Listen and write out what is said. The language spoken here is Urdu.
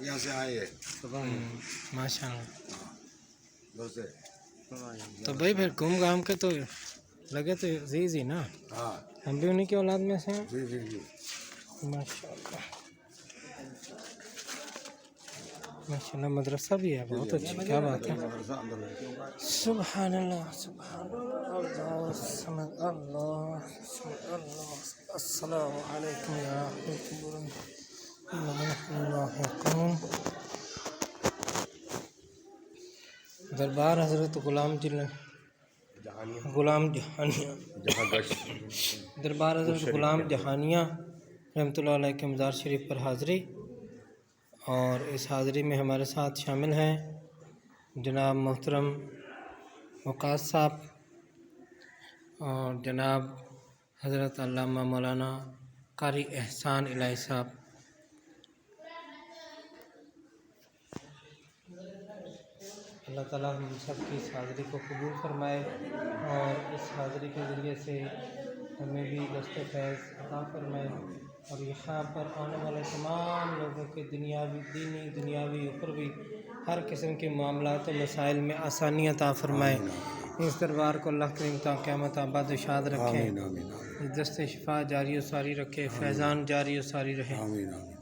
یہاں سے آئے ہیں ماشاء اللہ. ادھر سے. تو بھائی پھر گھوم گھام کے تو لگے تو زی نا. ہاں ہم بھی انہیں کی اولاد میں سے ہیں. جی جی جی. ماشاء اللہ ماشاء اللہ. مدرسہ بھی ہے بہت اچھی. کیا بات ہے. مدرسہ اندر ہے کیوں کا. سبحان اللہ سبحان اللہ سبحان اللہ سبحان اللہ. السلام علیکم یا رحمۃ اللہ. دربار حضرت غلام جہانیہ دربار حضرت غلام جہانیہ رحمۃ اللہ علیہ کے مزار شریف پر حاضری. اور اس حاضری میں ہمارے ساتھ شامل ہیں جناب محترم وقاص صاحب اور جناب حضرت علامہ مولانا قاری احسان الہی صاحب. اللہ تعالیٰ ہم سب کی اس حاضری کو قبول فرمائے اور اس حاضری کے ذریعے سے ہمیں بھی دست فیض عطا فرمائے اور یہاں پر آنے والے تمام لوگوں کے دینی دنیاوی اخروی ہر قسم کے معاملات و مسائل میں آسانی عطا فرمائے. اس دربار کو اللہ کریم تا قیامت آباد و شاد رکھے. آمین آمین آمین دست شفا جاری و ساری رکھے. فیضان جاری و ساری رہے. آمین آمین.